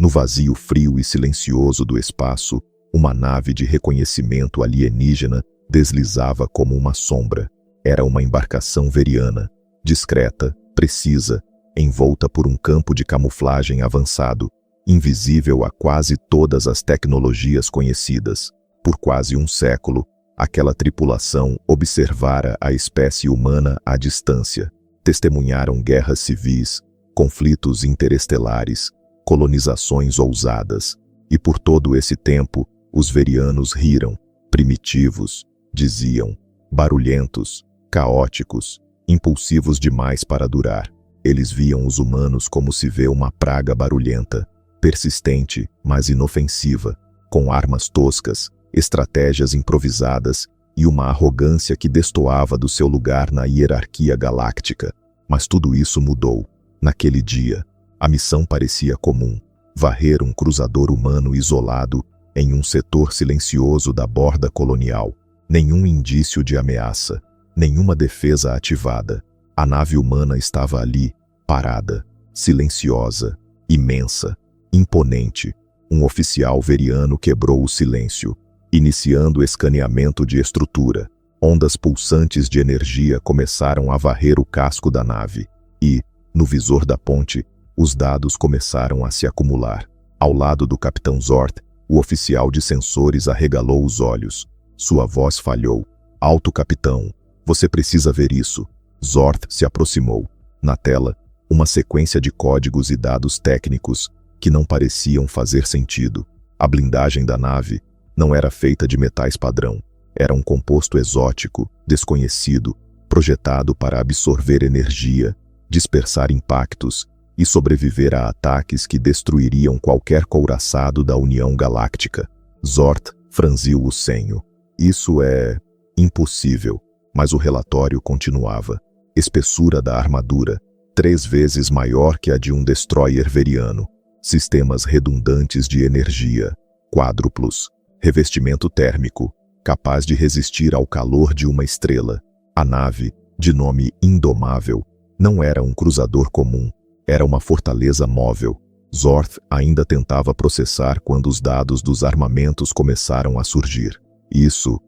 No vazio frio e silencioso do espaço, uma nave de reconhecimento alienígena deslizava como uma sombra. Era uma embarcação veriana, discreta, precisa, envolta por um campo de camuflagem avançado, invisível a quase todas as tecnologias conhecidas. Por quase um século, aquela tripulação observara a espécie humana à distância. Testemunharam guerras civis, conflitos interestelares, colonizações ousadas. E por todo esse tempo, os verianos riram, primitivos, diziam, barulhentos, caóticos, impulsivos demais para durar. Eles viam os humanos como se vê uma praga barulhenta, persistente, mas inofensiva, com armas toscas, estratégias improvisadas e uma arrogância que destoava do seu lugar na hierarquia galáctica. Mas tudo isso mudou. Naquele dia, a missão parecia comum: varrer um cruzador humano isolado em um setor silencioso da borda colonial. Nenhum indício de ameaça, nenhuma defesa ativada. A nave humana estava ali, parada, silenciosa, imensa, imponente. Um oficial veriano quebrou o silêncio, iniciando escaneamento de estrutura. Ondas pulsantes de energia começaram a varrer o casco da nave e, no visor da ponte, os dados começaram a se acumular. Ao lado do capitão Zort, o oficial de sensores arregalou os olhos. Sua voz falhou. Alto capitão, você precisa ver isso. Zort se aproximou. Na tela, uma sequência de códigos e dados técnicos que não pareciam fazer sentido. A blindagem da nave não era feita de metais padrão. Era um composto exótico, desconhecido, projetado para absorver energia, dispersar impactos e sobreviver a ataques que destruiriam qualquer couraçado da União Galáctica. Zort franziu o senho. Isso é impossível, mas o relatório continuava. Espessura da armadura, 3 vezes maior que a de um destroyer veriano. Sistemas redundantes de energia, quádruplos. Revestimento térmico, capaz de resistir ao calor de uma estrela. A nave, de nome Indomável, não era um cruzador comum, era uma fortaleza móvel. Zort ainda tentava processar quando os dados dos armamentos começaram a surgir. Isso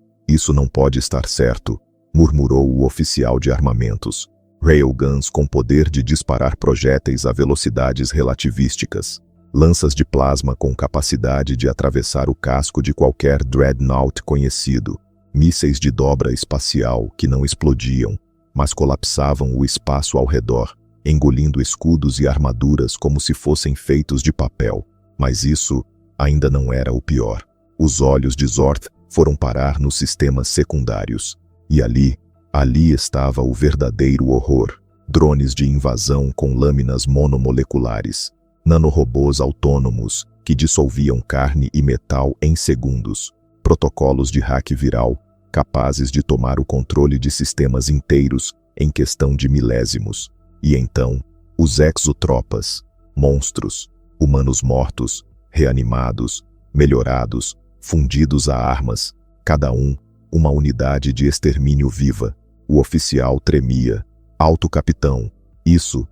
não pode estar certo, murmurou o oficial de armamentos. Railguns com poder de disparar projéteis a velocidades relativísticas. Lanças de plasma com capacidade de atravessar o casco de qualquer dreadnought conhecido. Mísseis de dobra espacial que não explodiam, mas colapsavam o espaço ao redor, engolindo escudos e armaduras como se fossem feitos de papel. Mas isso ainda não era o pior. Os olhos de Zort foram parar nos sistemas secundários. E ali estava o verdadeiro horror. Drones de invasão com lâminas monomoleculares. Nanorobôs autônomos que dissolviam carne e metal em segundos. Protocolos de hack viral capazes de tomar o controle de sistemas inteiros em questão de milésimos. E então, os exotropas, monstros, humanos mortos, reanimados, melhorados, fundidos a armas, cada um, uma unidade de extermínio viva. O oficial tremia. Alto capitão, isso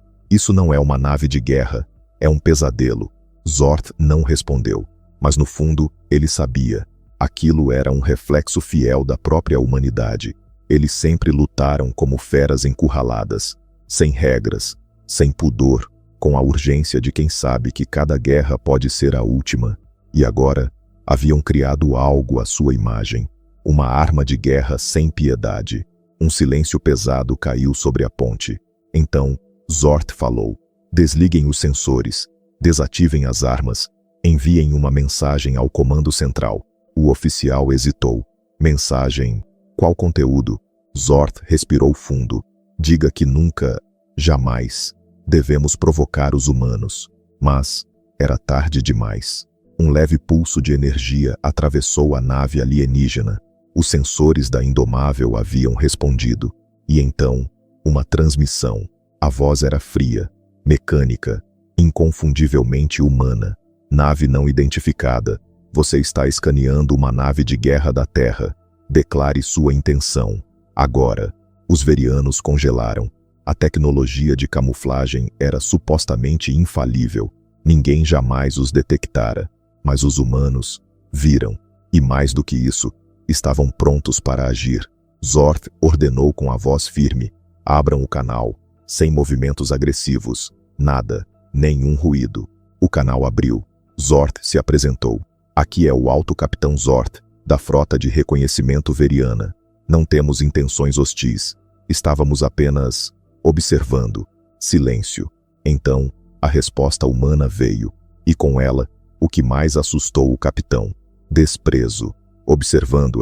não é uma nave de guerra, é um pesadelo. Zort não respondeu, mas no fundo ele sabia. Aquilo era um reflexo fiel da própria humanidade. Eles sempre lutaram como feras encurraladas, sem regras, sem pudor, com a urgência de quem sabe que cada guerra pode ser a última. E agora, haviam criado algo à sua imagem, uma arma de guerra sem piedade. Um silêncio pesado caiu sobre a ponte. Então, Zort falou. Desliguem os sensores, desativem as armas, enviem uma mensagem ao comando central. O oficial hesitou. Mensagem? Qual conteúdo? Zort respirou fundo. Diga que nunca, jamais, devemos provocar os humanos. Mas era tarde demais. Um leve pulso de energia atravessou a nave alienígena. Os sensores da Indomável haviam respondido. E então, uma transmissão. A voz era fria, mecânica, inconfundivelmente humana. Nave não identificada. Você está escaneando uma nave de guerra da Terra. Declare sua intenção. Agora. Os verianos congelaram. A tecnologia de camuflagem era supostamente infalível. Ninguém jamais os detectara, mas os humanos viram, e mais do que isso, estavam prontos para agir. Zorth ordenou com a voz firme: abram o canal, sem movimentos agressivos, nada, nenhum ruído. O canal abriu. Zorth se apresentou. Aqui é o Alto Capitão Zorth, da Frota de Reconhecimento Veriana. Não temos intenções hostis. Estávamos apenas observando. Silêncio. Então, a resposta humana veio, e com ela, o que mais assustou o capitão: desprezo. Observando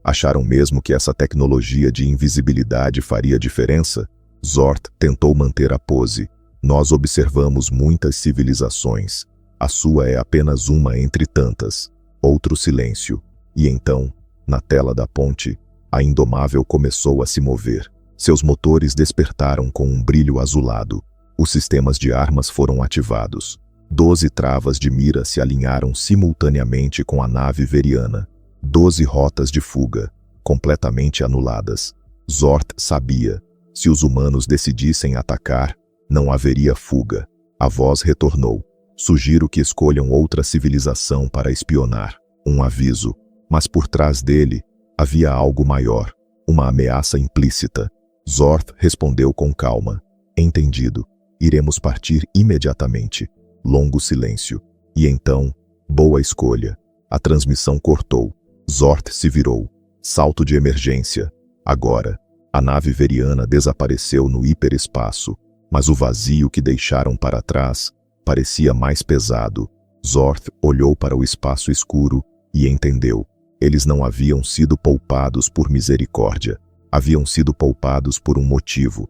acharam mesmo que essa tecnologia de invisibilidade faria diferença? Zorth tentou manter a pose. Nós observamos muitas civilizações. A sua é apenas uma entre tantas. Outro silêncio. E então, na tela da ponte, a Indomável começou a se mover. Seus motores despertaram com um brilho azulado. Os sistemas de armas foram ativados. 12 travas de mira se alinharam simultaneamente com a nave veriana. 12 rotas de fuga, completamente anuladas. Zorth sabia: se os humanos decidissem atacar, não haveria fuga. A voz retornou: sugiro que escolham outra civilização para espionar. Um aviso. Mas por trás dele, havia algo maior. Uma ameaça implícita. Zorth respondeu com calma: entendido. Iremos partir imediatamente. Longo silêncio. E então, boa escolha. A transmissão cortou. Zorth se virou. Salto de emergência. Agora, a nave veriana desapareceu no hiperespaço, mas o vazio que deixaram para trás parecia mais pesado. Zorth olhou para o espaço escuro e entendeu. Eles não haviam sido poupados por misericórdia. Haviam sido poupados por um motivo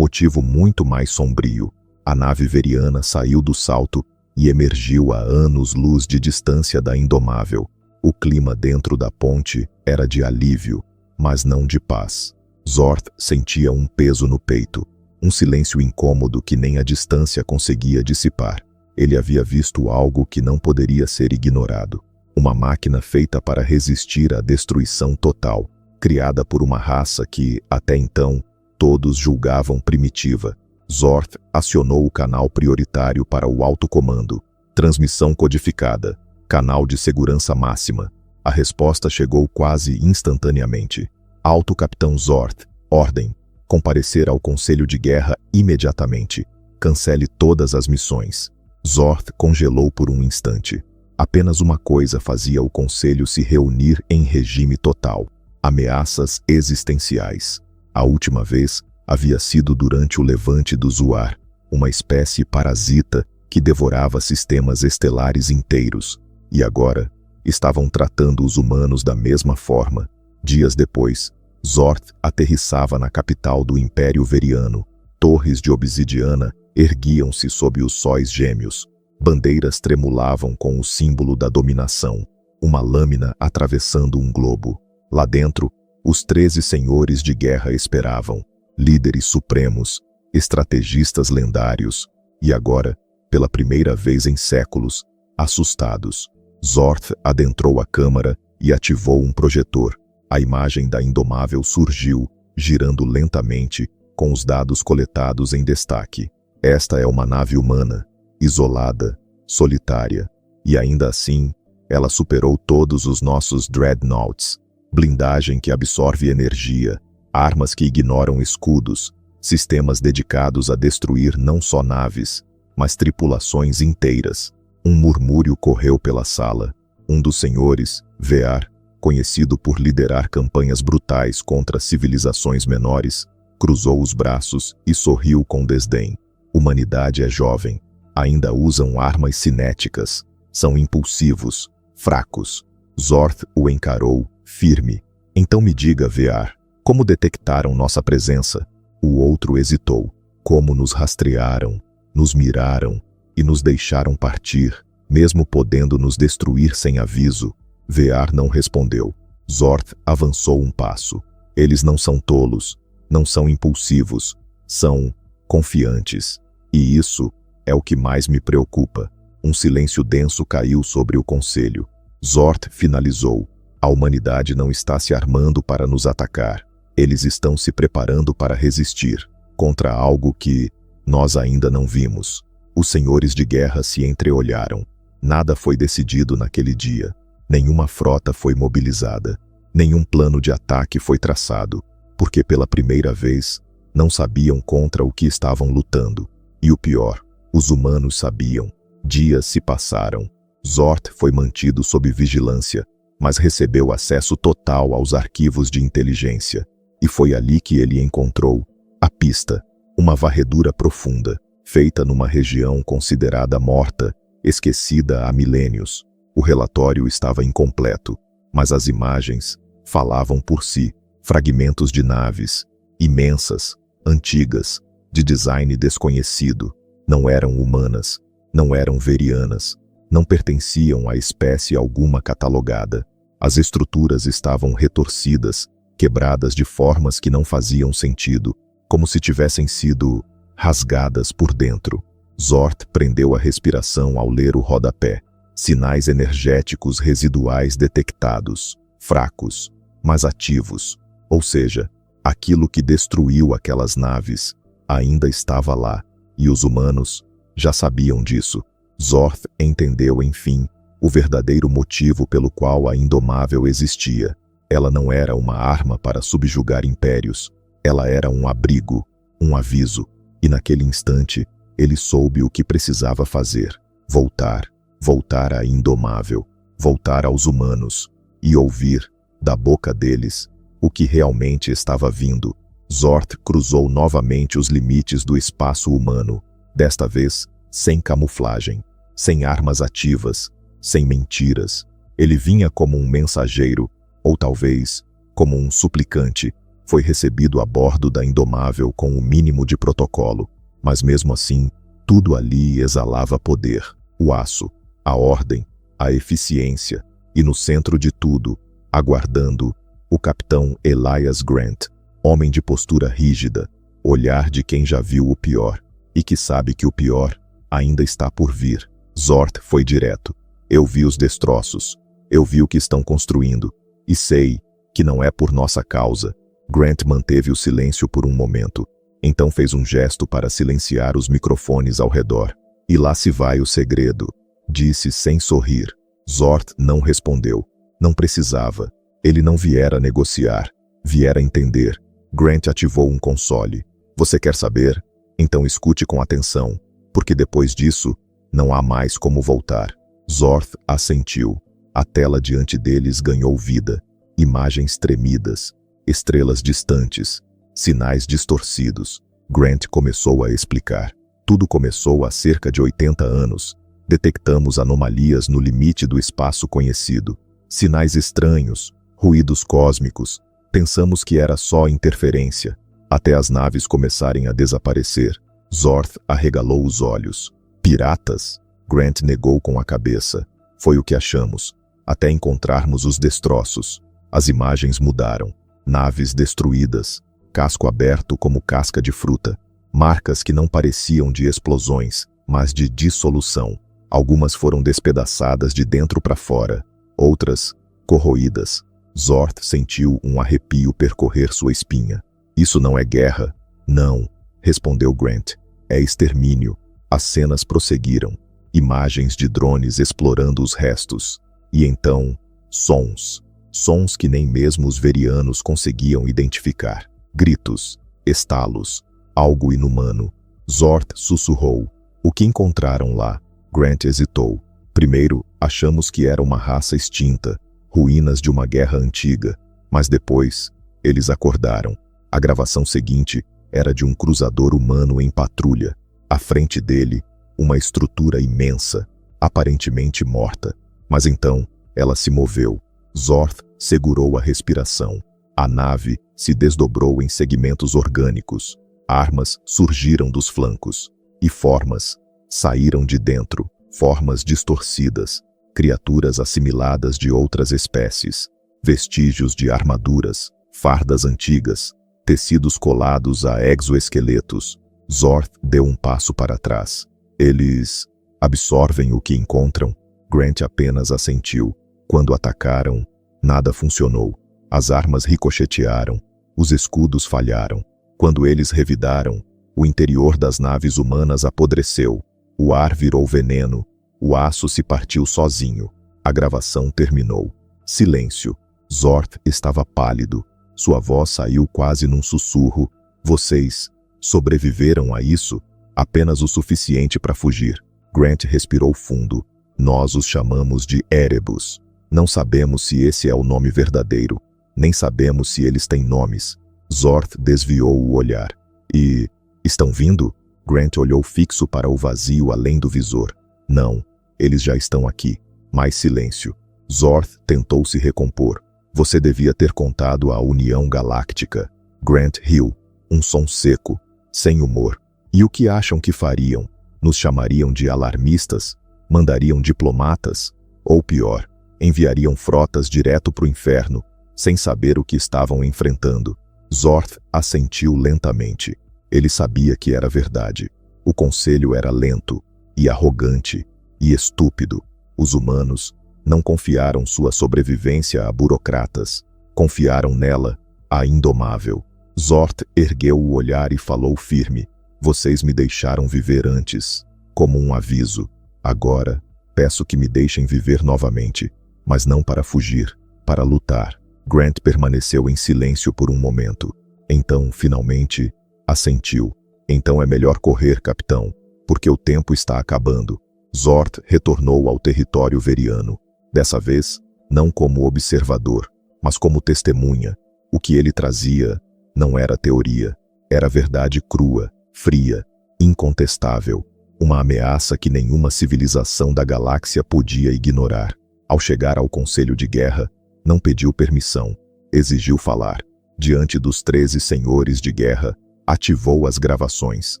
muito mais sombrio. A nave veriana saiu do salto e emergiu a anos-luz de distância da Indomável. O clima dentro da ponte era de alívio, mas não de paz. Zorth sentia um peso no peito, um silêncio incômodo que nem a distância conseguia dissipar. Ele havia visto algo que não poderia ser ignorado. Uma máquina feita para resistir à destruição total, criada por uma raça que, até então, todos julgavam primitiva. Zorth acionou o canal prioritário para o alto comando. Transmissão codificada. Canal de segurança máxima. A resposta chegou quase instantaneamente. Alto Capitão Zorth. Ordem. Comparecer ao Conselho de Guerra imediatamente. Cancele todas as missões. Zorth congelou por um instante. Apenas uma coisa fazia o Conselho se reunir em regime total: ameaças existenciais. A última vez havia sido durante o levante do Zuar, uma espécie parasita que devorava sistemas estelares inteiros. E agora, estavam tratando os humanos da mesma forma. Dias depois, Zorth aterrissava na capital do Império Veriano. Torres de obsidiana erguiam-se sob os sóis gêmeos. Bandeiras tremulavam com o símbolo da dominação, uma lâmina atravessando um globo. Lá dentro, os 13 senhores de guerra esperavam, líderes supremos, estrategistas lendários, e agora, pela primeira vez em séculos, assustados. Zorth adentrou a câmara e ativou um projetor. A imagem da Indomável surgiu, girando lentamente, com os dados coletados em destaque. Esta é uma nave humana, isolada, solitária, e ainda assim, ela superou todos os nossos dreadnoughts. Blindagem que absorve energia, armas que ignoram escudos, sistemas dedicados a destruir não só naves, mas tripulações inteiras. Um murmúrio correu pela sala. Um dos senhores, Vear, conhecido por liderar campanhas brutais contra civilizações menores, cruzou os braços e sorriu com desdém. Humanidade é jovem. Ainda usam armas cinéticas. São impulsivos, fracos. Zorth o encarou, firme. Então me diga, Vear, como detectaram nossa presença? O outro hesitou. Como nos rastrearam, nos miraram e nos deixaram partir, mesmo podendo nos destruir sem aviso? Vear não respondeu. Zorth avançou um passo. Eles não são tolos, não são impulsivos, são confiantes. E isso é o que mais me preocupa. Um silêncio denso caiu sobre o conselho. Zorth finalizou. A humanidade não está se armando para nos atacar. Eles estão se preparando para resistir contra algo que nós ainda não vimos. Os senhores de guerra se entreolharam. Nada foi decidido naquele dia. Nenhuma frota foi mobilizada. Nenhum plano de ataque foi traçado, porque pela primeira vez não sabiam contra o que estavam lutando. E o pior, os humanos sabiam. Dias se passaram. Zord foi mantido sob vigilância, mas recebeu acesso total aos arquivos de inteligência. E foi ali que ele encontrou a pista, uma varredura profunda, feita numa região considerada morta, esquecida há milênios. O relatório estava incompleto, mas as imagens falavam por si. Fragmentos de naves, imensas, antigas, de design desconhecido. Não eram humanas, não eram verianas, não pertenciam a espécie alguma catalogada. As estruturas estavam retorcidas, quebradas de formas que não faziam sentido, como se tivessem sido rasgadas por dentro. Zord prendeu a respiração ao ler o rodapé. Sinais energéticos residuais detectados, fracos, mas ativos. Ou seja, aquilo que destruiu aquelas naves ainda estava lá, e os humanos já sabiam disso. Zord entendeu, enfim, o verdadeiro motivo pelo qual a Indomável existia. Ela não era uma arma para subjugar impérios. Ela era um abrigo, um aviso. E naquele instante, ele soube o que precisava fazer. Voltar à Indomável, voltar aos humanos, e ouvir, da boca deles, o que realmente estava vindo. Zord cruzou novamente os limites do espaço humano, desta vez sem camuflagem, sem armas ativas, sem mentiras. Ele vinha como um mensageiro, ou talvez como um suplicante. Foi recebido a bordo da Indomável com o mínimo de protocolo, mas mesmo assim, tudo ali exalava poder, o aço, a ordem, a eficiência, e no centro de tudo, aguardando, o capitão Elias Grant, homem de postura rígida, olhar de quem já viu o pior, e que sabe que o pior ainda está por vir. Zord foi direto. Eu vi os destroços, eu vi o que estão construindo, e sei que não é por nossa causa. Grant manteve o silêncio por um momento, então fez um gesto para silenciar os microfones ao redor. E lá se vai o segredo, disse sem sorrir. Zord não respondeu. Não precisava. Ele não viera negociar, viera entender. Grant ativou um console. Você quer saber? Então escute com atenção, porque depois disso, não há mais como voltar. Zord assentiu. A tela diante deles ganhou vida. Imagens tremidas, estrelas distantes, sinais distorcidos. Grant começou a explicar. Tudo começou há cerca de 80 anos. Detectamos anomalias no limite do espaço conhecido. Sinais estranhos, ruídos cósmicos. Pensamos que era só interferência, até as naves começarem a desaparecer. Zord arregalou os olhos. Piratas? Grant negou com a cabeça. Foi o que achamos, até encontrarmos os destroços. As imagens mudaram. Naves destruídas, casco aberto como casca de fruta, marcas que não pareciam de explosões, mas de dissolução. Algumas foram despedaçadas de dentro para fora, outras corroídas. Zord sentiu um arrepio percorrer sua espinha. Isso não é guerra? Não, respondeu Grant. É extermínio. As cenas prosseguiram. Imagens de drones explorando os restos. E então, sons. Sons que nem mesmo os verianos conseguiam identificar. Gritos, estalos, algo inumano. Zord sussurrou. O que encontraram lá? Grant hesitou. Primeiro, achamos que era uma raça extinta, ruínas de uma guerra antiga. Mas depois, eles acordaram. A gravação seguinte era de um cruzador humano em patrulha. À frente dele, uma estrutura imensa, aparentemente morta. Mas então, ela se moveu. Zord segurou a respiração. A nave se desdobrou em segmentos orgânicos. Armas surgiram dos flancos. E formas saíram de dentro. Formas distorcidas. Criaturas assimiladas de outras espécies. Vestígios de armaduras. Fardas antigas. Tecidos colados a exoesqueletos. Zord deu um passo para trás. Eles absorvem o que encontram? Grant apenas assentiu. Quando atacaram, nada funcionou. As armas ricochetearam. Os escudos falharam. Quando eles revidaram, o interior das naves humanas apodreceu. O ar virou veneno. O aço se partiu sozinho. A gravação terminou. Silêncio. Zorth estava pálido. Sua voz saiu quase num sussurro. Vocês sobreviveram a isso? Apenas o suficiente para fugir. Grant respirou fundo. Nós os chamamos de Erebus. Não sabemos se esse é o nome verdadeiro. Nem sabemos se eles têm nomes. Zorth desviou o olhar. E... estão vindo? Grant olhou fixo para o vazio além do visor. Não, eles já estão aqui. Mais silêncio. Zorth tentou se recompor. Você devia ter contado à União Galáctica. Grant riu. Um som seco, sem humor. E o que acham que fariam? Nos chamariam de alarmistas? Mandariam diplomatas? Ou pior, enviariam frotas direto para o inferno, sem saber o que estavam enfrentando? Zorth assentiu lentamente. Ele sabia que era verdade. O conselho era lento, e arrogante, e estúpido. Os humanos não confiaram sua sobrevivência a burocratas. Confiaram nela, a indomável. Zorth ergueu o olhar e falou firme. Vocês me deixaram viver antes, como um aviso. Agora, peço que me deixem viver novamente, mas não para fugir, para lutar. Grant permaneceu em silêncio por um momento. Então, finalmente, assentiu. Então é melhor correr, capitão, porque o tempo está acabando. Zorth retornou ao território veriano. Dessa vez, não como observador, mas como testemunha. O que ele trazia não era teoria, era verdade crua, fria, incontestável. Uma ameaça que nenhuma civilização da galáxia podia ignorar. Ao chegar ao Conselho de Guerra, não pediu permissão, exigiu falar. Diante dos 13 senhores de guerra, ativou as gravações,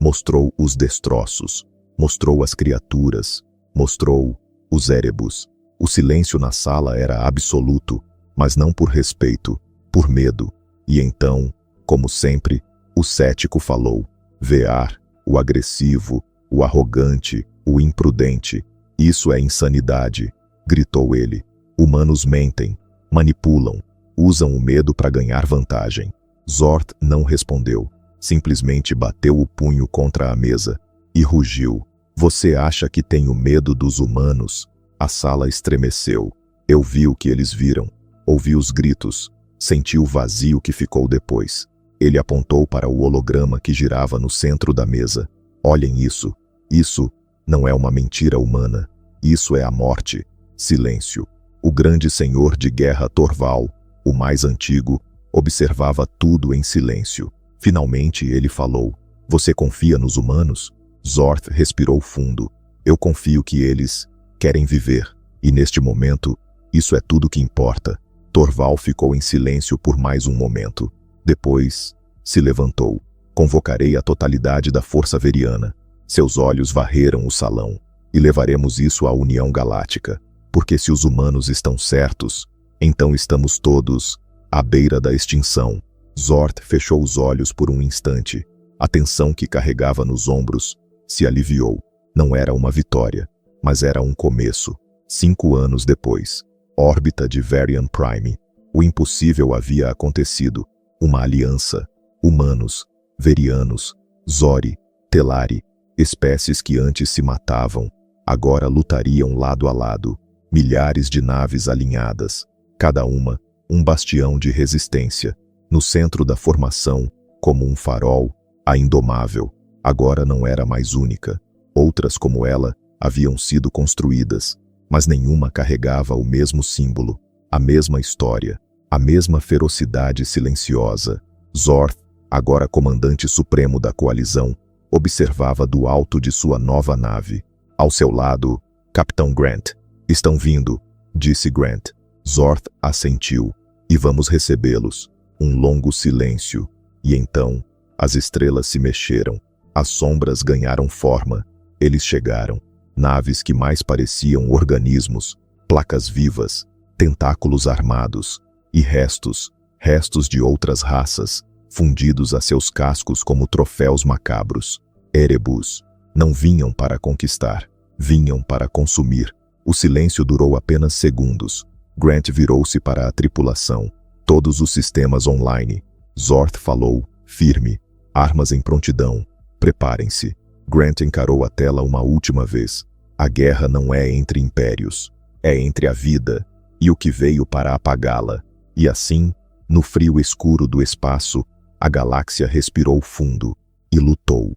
mostrou os destroços, mostrou as criaturas, mostrou os Erebus. O silêncio na sala era absoluto, mas não por respeito, por medo. E então, como sempre, o cético falou. Vear, o agressivo, o arrogante, o imprudente. Isso é insanidade, gritou ele. Humanos mentem, manipulam, usam o medo para ganhar vantagem. Zorth não respondeu, simplesmente bateu o punho contra a mesa e rugiu. Você acha que tenho medo dos humanos? A sala estremeceu. Eu vi o que eles viram, ouvi os gritos, senti o vazio que ficou depois. Ele apontou para o holograma que girava no centro da mesa. Olhem isso. Isso não é uma mentira humana. Isso é a morte. Silêncio. O grande senhor de guerra Torval, o mais antigo, observava tudo em silêncio. Finalmente ele falou. Você confia nos humanos? Zorth respirou fundo. Eu confio que eles querem viver. E neste momento, isso é tudo que importa. Torval ficou em silêncio por mais um momento. Depois, se levantou. Convocarei a totalidade da Força Veriana. Seus olhos varreram o salão. E levaremos isso à União Galáctica. Porque se os humanos estão certos, então estamos todos à beira da extinção. Zorth fechou os olhos por um instante. A tensão que carregava nos ombros se aliviou. Não era uma vitória, mas era um começo. 5 anos depois, órbita de Varian Prime. O impossível havia acontecido. Uma aliança. Humanos, Verianos, Zori, Telari, espécies que antes se matavam, agora lutariam lado a lado. Milhares de naves alinhadas, cada uma um bastião de resistência. No centro da formação, como um farol, a Indomável, agora não era mais única. Outras como ela haviam sido construídas, mas nenhuma carregava o mesmo símbolo, a mesma história, a mesma ferocidade silenciosa. Zorth, agora comandante supremo da coalizão, observava do alto de sua nova nave. Ao seu lado, Capitão Grant. Estão vindo, disse Grant. Zorth assentiu. E vamos recebê-los. Um longo silêncio. E então, as estrelas se mexeram. As sombras ganharam forma. Eles chegaram. Naves que mais pareciam organismos, placas vivas, tentáculos armados, e restos de outras raças, fundidos a seus cascos como troféus macabros. Erebus. Não vinham para conquistar, vinham para consumir. O silêncio durou apenas segundos. Grant virou-se para a tripulação. Todos os sistemas online. Zorth falou, firme. Armas em prontidão. Preparem-se. Grant encarou a tela uma última vez. A guerra não é entre impérios. É entre a vida e o que veio para apagá-la. E assim, no frio escuro do espaço, a galáxia respirou fundo e lutou.